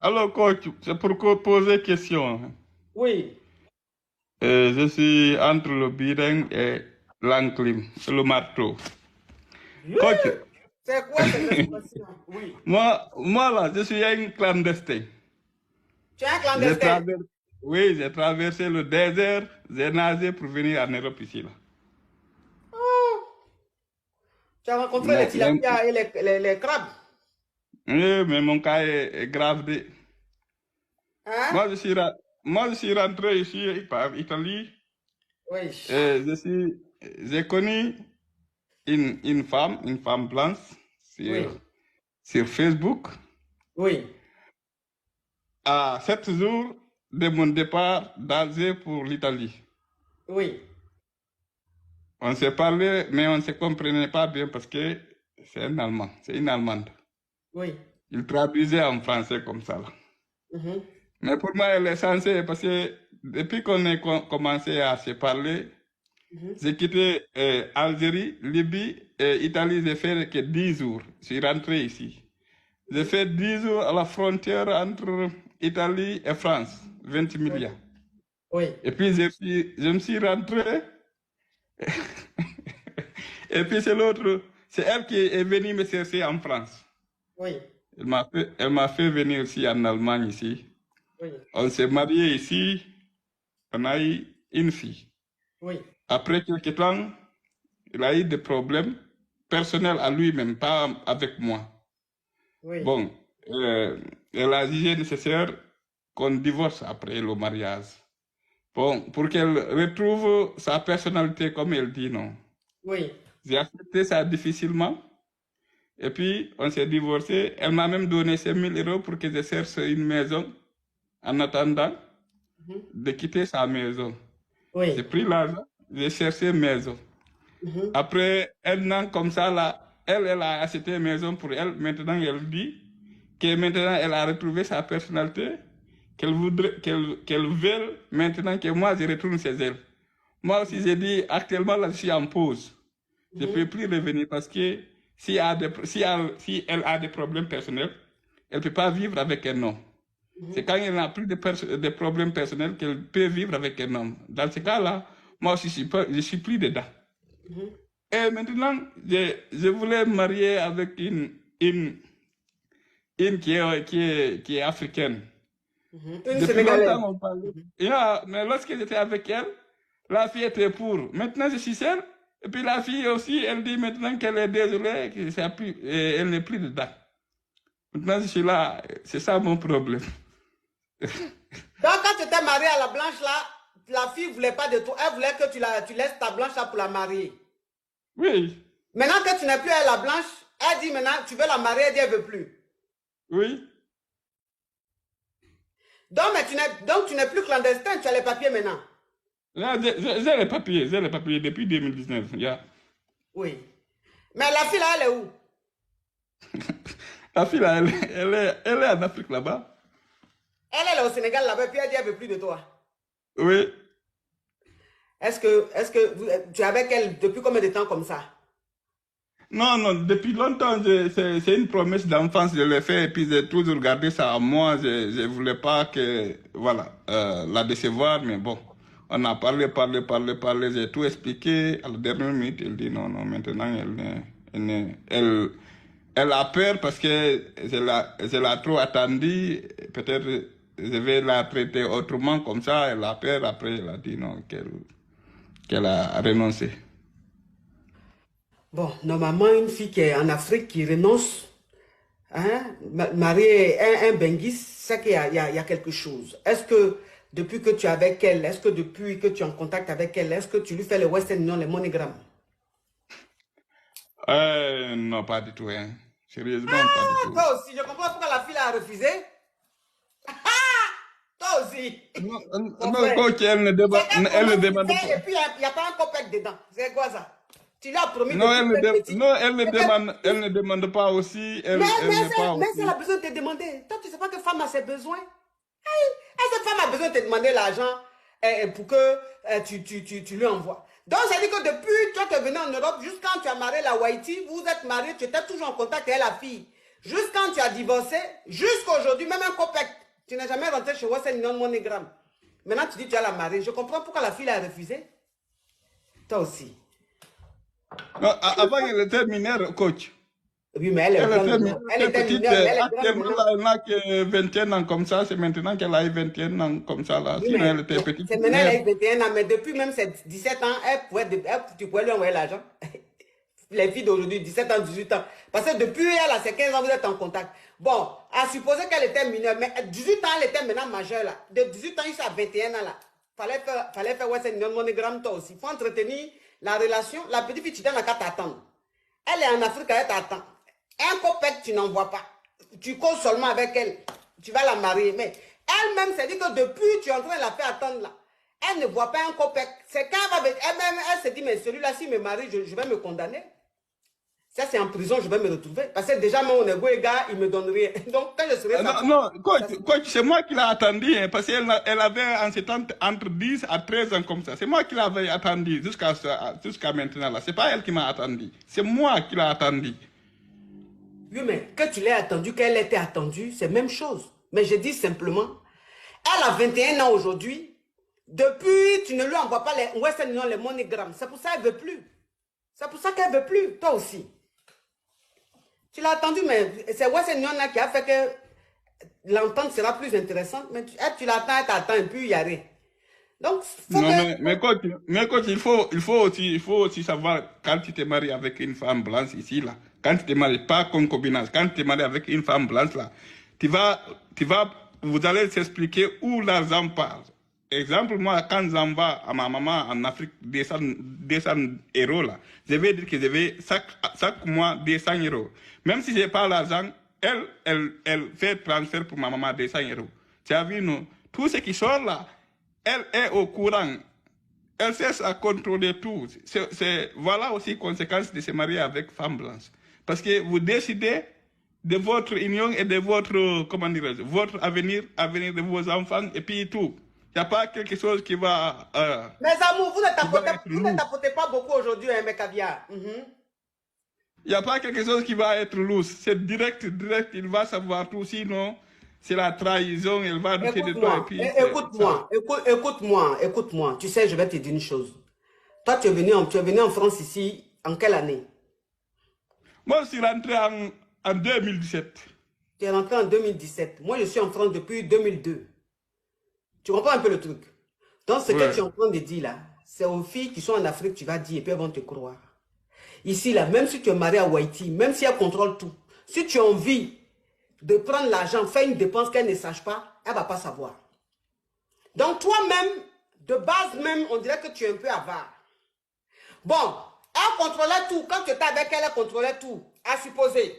Alors, coach, c'est pour poser question. Oui. Je suis entre le biringue et l'enclume, le marteau. Oui. Coach, C'est quoi cette expression? Oui. moi là, je suis un clandestin. Tu es un J'ai clandestin. traversé, oui, j'ai traversé le désert, j'ai nagé pour venir en Europe ici là. Oh, tu as rencontré les Mais, mais, tilapias et les crabes. mais mon cas est grave. Hein? Moi, je suis, moi, je suis rentré ici par Italie. Oui. J'ai connu une femme blanche sur, Oui. sur Facebook. Oui. À 7 jours de mon départ d'Alger pour l'Italie. Oui. On s'est parlé, mais on ne se comprenait pas bien parce que c'est un Allemand, c'est une Allemande. Oui. Il traduisait en français comme ça, là. Mhm. Mais pour moi, elle est censée, parce que depuis qu'on a commencé à se parler, Mhm. j'ai quitté Algérie, Libye et Italie, j'ai fait que 10 jours. Je suis rentré ici. J'ai Mhm. fait 10 jours à la frontière entre Italie et France, 20 Oui. milliards. Oui. Et puis je me suis rentré. Et puis c'est l'autre, c'est elle qui est venue me chercher en France. Oui. Elle m'a fait venir aussi en Allemagne ici. Oui. On s'est mariés ici, on a eu une fille. Oui. Après quelques temps, il a eu des problèmes personnels à lui-même, pas avec moi. Oui. Bon, elle a jugé nécessaire qu'on divorce après le mariage. Bon, pour qu'elle retrouve sa personnalité comme elle dit, non. Oui. J'ai accepté ça difficilement. Et puis, on s'est divorcé. Elle m'a même donné 5 000 € pour que je cherche une maison en attendant Mhm. de quitter sa maison. J'ai Oui. pris l'argent, j'ai cherché une maison. Mhm. Après un an comme ça, là, elle a acheté une maison pour elle. Maintenant, elle dit que maintenant, elle a retrouvé sa personnalité, qu'elle voudrait, qu'elle veut maintenant que moi, je retourne chez elle. Moi aussi, j'ai dit, actuellement, là, je suis en pause. Je ne peux Mhm. plus revenir parce que si elle a des problèmes personnels, elle ne peut pas vivre avec un homme. C'est Mhm. quand elle n'a plus de problèmes personnels qu'elle peut vivre avec un homme. Dans ce cas-là, moi aussi, je suis plus dedans. Mhm. Et maintenant, je voulais me marier avec une qui est africaine. Mhm. Une Depuis Sénégalaise. longtemps, on parlait. Mhm. Yeah, mais lorsque j'étais avec elle, la fille était pour. Maintenant, je suis seule. Et puis la fille aussi, elle dit maintenant qu'elle est désolée, elle n'est plus dedans. Maintenant, je suis là. C'est ça mon problème. Donc, quand tu t'es marié à la blanche là, la fille ne voulait pas de toi. Elle voulait que tu laisses ta blanche là pour la marier. Oui, Maintenant que tu n'es plus à la blanche, elle dit maintenant tu veux la marier, elle dit elle veut plus. oui. Donc tu n'es plus clandestin, tu as les papiers maintenant. Là, j'ai les papiers depuis 2019. Yeah. Oui. Mais la fille là, elle est où? La fille, là, elle est en Afrique là-bas. Elle est au Sénégal là-bas, puis elle dit elle veut plus de toi. Oui. Tu es avec elle depuis combien de temps comme ça? Non, non, depuis longtemps, c'est une promesse d'enfance, je l'ai fait et puis j'ai toujours gardé ça à moi. Je ne voulais pas que, voilà, la décevoir, mais bon, on a parlé, j'ai tout expliqué. À la dernière minute, elle dit non, non, maintenant, elle a peur parce que je l'ai trop attendue. Peut-être je vais la traiter autrement comme ça. Elle a peur, après, elle a dit non, qu'elle a renoncé. Bon, normalement, une fille qui est en Afrique qui renonce, hein, marier un Benguis, c'est qu'il y a quelque chose. Est-ce que depuis que tu es avec elle, est-ce que depuis que tu es en contact avec elle, est-ce que tu lui fais le Western Union, les MoneyGram? Non, pas du tout, hein. Sérieusement, pas du tout. Toi aussi, je comprends pourquoi la fille a refusé. Toi aussi, Non, mon non, frère. coach, C'est qu'elle elle ne commence à demande faire pas. et puis il n'y a pas un copec dedans. C'est quoi ça? Tu lui as promis Non, depuis qu'elle est petite. non, Et elle ne demande pas aussi. Mais, Elle n'est pas mais elle a aussi. besoin de te demander. Toi, tu ne sais pas que femme a ses besoins. Cette femme a besoin de te demander l'argent pour que tu lui envoies. Donc, ça dit que depuis toi, tu es venu en Europe, jusqu'à quand tu as marié la Haïti, vous êtes mariés, tu étais toujours en contact avec la fille. Jusqu'à quand tu as divorcé, jusqu'à aujourd'hui, même un copec Tu n'es jamais rentré chez Western Union MoneyGram. Maintenant, tu dis que tu as la mariée. Je comprends pourquoi la fille a refusé. Toi aussi. Non, avant, elle était mineure, coach. Oui, mais elle est Elle était, grande. Elle était petite. mineure, mais elle est grande Actuellement, maintenant. là, elle n'a que 21 ans comme ça. C'est maintenant qu'elle a eu 21 ans comme ça. Là. Oui, Sinon, elle mais était petite. c'est maintenant elle a eu 21 ans, mais depuis même ses 17 ans, tu pouvais lui envoyer l'argent. Les filles d'aujourd'hui, 17 ans, 18 ans. Parce que depuis elle a ses 15 ans, vous êtes en contact. Bon, à supposer qu'elle était mineure, mais à 18 ans, elle était maintenant majeure là. De 18 ans jusqu'à 21 ans là. Fallait faire Western Union MoneyGram toi aussi. Il faut entretenir la relation. La petite fille, tu donnes la carte t'attendre. Elle est en Afrique, elle t'attend. Un copec, tu n'envoies pas. Tu causes seulement avec elle. Tu vas la marier. Mais elle-même s'est dit que depuis, tu es en train de la faire attendre là. Elle ne voit pas un copec. C'est quand elle-même, elle se dit, mais celui-là, s'il me marie, je vais me condamner. Ça, c'est en prison, je vais me retrouver. Parce que déjà, mon ego est gars, il me donne rien. Donc, quand je serai Non, non, coach, c'est moi qui l'ai attendu, hein, parce qu'elle avait en ce temps entre 10 à 13 ans comme ça. C'est moi qui l'avais attendu jusqu'à maintenant. Là. C'est pas elle qui m'a attendu. C'est moi qui l'ai attendu. Oui, mais que tu l'aies attendu, qu'elle était attendue, c'est la même chose. Mais je dis simplement, elle a 21 ans aujourd'hui. Depuis, tu ne lui envoies pas les Western Union, les MoneyGram. C'est pour ça qu'elle ne veut plus. C'est pour ça qu'elle ne veut plus. Toi aussi. Tu l'as attendu, mais c'est Western Union là qui a fait que l'entente sera plus intéressante. Mais tu l'attends, elle t'attend et puis il n'y a rien. Donc, non, mais coach, il faut aussi savoir quand tu te maries avec une femme blanche ici, là, quand tu te maries pas concubinage, quand tu te maries avec une femme blanche, là, vous allez s'expliquer où l'argent part. Exemple, moi, quand j'envoie à ma maman en Afrique 200 euros, là, je vais dire que je vais chaque mois 200 euros. Même si je n'ai pas l'argent, elle fait transfert pour ma maman 200 euros. Tu as vu, non? Tout ce qui sort là, elle est au courant. Elle cesse à contrôler tout. Voilà aussi conséquence de se marier avec femme blanche. Parce que vous décidez de votre union et de votre, comment dirais-je, votre avenir de vos enfants et puis tout. Il n'y a pas quelque chose qui va... Mes amours, vous ne tapotez pas beaucoup aujourd'hui, hein, mes caviars. Il n'y a pas quelque chose qui va être lousse. C'est direct, il va savoir tout. Sinon, c'est la trahison, elle va douter de toi. Écoute-moi. Tu sais, je vais te dire une chose. Toi, tu es venu en France ici, en quelle année? Moi, je suis rentré en 2017. Tu es rentré en 2017. Moi, je suis en France depuis 2002. Tu comprends un peu le truc? Donc, ce que tu es en train de dire là, c'est aux filles qui sont en Afrique, tu vas dire, et puis elles vont te croire. Ici, là, même si tu es marié à Haïti, même si elle contrôle tout, si tu as envie de prendre l'argent, faire une dépense qu'elle ne sache pas, elle ne va pas savoir. Donc, toi-même, de base même, on dirait que tu es un peu avare. Bon, elle contrôlait tout. Quand tu étais avec elle, elle contrôlait tout, à supposer.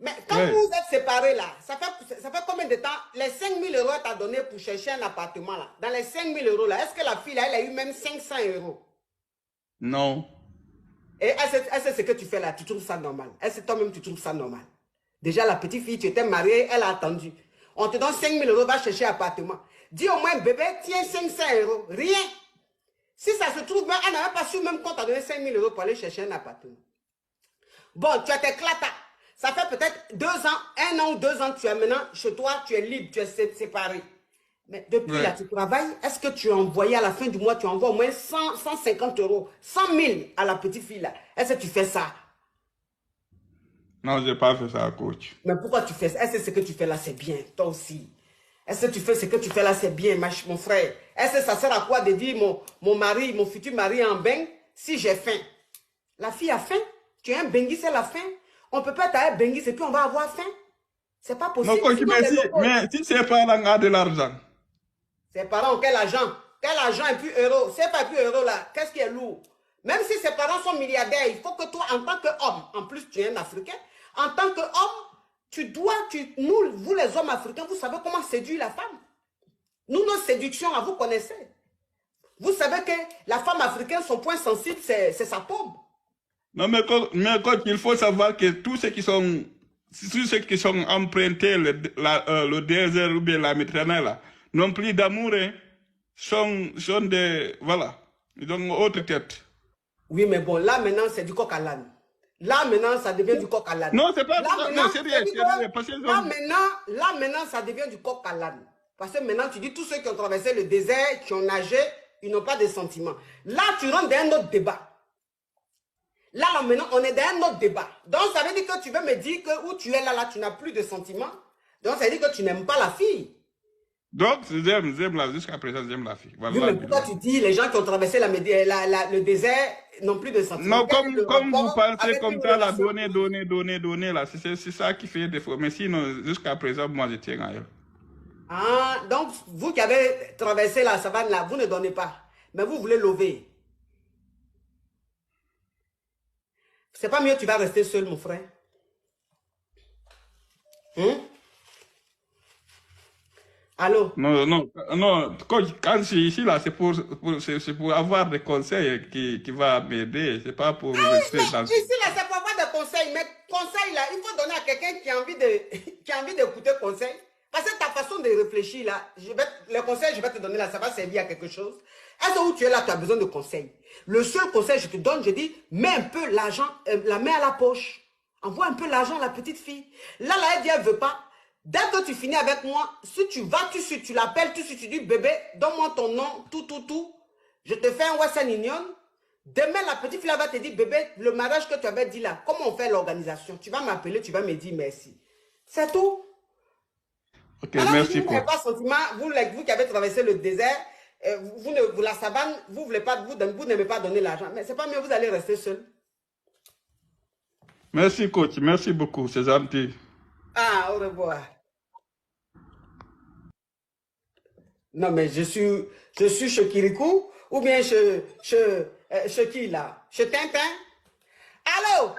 Mais quand vous êtes séparés là, ça fait combien de temps? Les 5 000 euros t'as donné pour chercher un appartement là. Dans les 5 000 euros là, est-ce que la fille là, elle a eu même 500 euros? Non. Et elle sait ce que tu fais là, tu trouves ça normal. Elle sait toi-même, tu trouves ça normal. Déjà la petite fille, tu étais mariée, elle a attendu. On te donne 5 000 euros, va chercher un appartement. Dis au moins, bébé, tiens 500 euros. Rien. Si ça se trouve, elle n'a même pas su même qu'on t'a donné 5 000 euros pour aller chercher un appartement. Bon, tu as tes clatas. Ça fait peut-être 2 ans, 1 an ou 2 ans que tu es maintenant chez toi, tu es libre, tu es séparé. Mais depuis là, tu travailles, est-ce que tu as envoyé à la fin du mois, tu envoies au moins 150 euros, 100 000 à la petite fille là? Est-ce que tu fais ça? Non, je n'ai pas fait ça, coach. Mais pourquoi tu fais ça? Est-ce que ce que tu fais là, c'est bien, toi aussi? Est-ce que tu fais ce que tu fais là, c'est bien, mon frère? Est-ce que ça sert à quoi de dire mon mari, mon futur mari en bain, si j'ai faim? La fille a faim? Tu es un benguis, c'est la faim? On ne peut pas être un benguis et puis on va avoir faim? C'est pas possible. Non, coach, mais si ses parents ont de l'argent. Ses parents ont quel argent? Quel argent et puis euro? C'est pas plus euro là. Qu'est-ce qui est lourd? Même si ses parents sont milliardaires, il faut que toi, en tant qu'homme, en plus tu es un Africain, en tant qu'homme, vous les hommes africains, vous savez comment séduire la femme. Nous, nos séductions, vous connaissez. Vous savez que la femme africaine, son point sensible, c'est sa paume. Non, mais coach, il faut savoir que tous ceux qui sont empruntés le désert ou bien la Méditerranée, là, n'ont plus d'amour, hein, sont des, voilà, ils ont autre tête. Oui, mais bon, là, maintenant, c'est du coq à l'âne. Là, maintenant, ça devient du coq à l'âne. Non, c'est pas Là, ça. maintenant, Non, c'est rien, parce que là, maintenant, ça devient du coq à l'âne. Parce que maintenant, tu dis tous ceux qui ont traversé le désert, qui ont nagé, ils n'ont pas de sentiments. Là, tu rentres dans un autre débat. Là, maintenant, on est dans un autre débat. Donc, ça veut dire que tu veux me dire que où tu es là, tu n'as plus de sentiments. Donc, ça veut dire que tu n'aimes pas la fille. Donc, j'aime la, jusqu'à présent, j'aime la fille. Voilà, Oui, mais pourquoi tu dis les gens qui ont traversé le désert n'ont plus de sentiments? non, comme vous pensez avec comme une ça, la relation. donner, là, c'est ça qui fait défaut. Mais sinon, jusqu'à présent, moi, je tiens à elle. Ah, donc, vous qui avez traversé la savane là, vous ne donnez pas. Mais vous voulez lever. C'est pas mieux, tu vas rester seul, mon frère. Allô? Non, quand je suis ici, là, c'est pour avoir des conseils qui va m'aider. C'est pas pour rester dans... Ici, là, c'est pour avoir des conseils. Mais conseils, là, il faut donner à quelqu'un qui a envie qui a envie d'écouter conseil. Parce que ta façon de réfléchir, là, les conseils, je vais te donner là, ça va servir à quelque chose. Est-ce que où tu es là, tu as besoin de conseils? Le seul conseil que je te donne, je dis, mets un peu l'argent, la main à la poche. Envoie un peu l'argent à la petite fille. Là, elle dit, elle veut pas. Dès que tu finis avec moi, si tu vas, tu l'appelles, tu dis, bébé, donne-moi ton nom, tout. Je te fais un Western Union. Demain, la petite fille va te dire, bébé, le mariage que tu avais dit là, comment on fait l'organisation? Tu vas m'appeler, tu vas me dire merci. C'est tout. Ok, alors, merci. Vous n'avez pas sentiment, vous qui avez traversé le désert, la savane, vous n'aimez pas donner l'argent. Mais c'est pas mieux, vous allez rester seul. Merci, coach. Merci beaucoup. C'est gentil. Ah, au revoir. Non, mais je suis chez Kirikou ou bien chez qui là? Chez Tintin? Allô?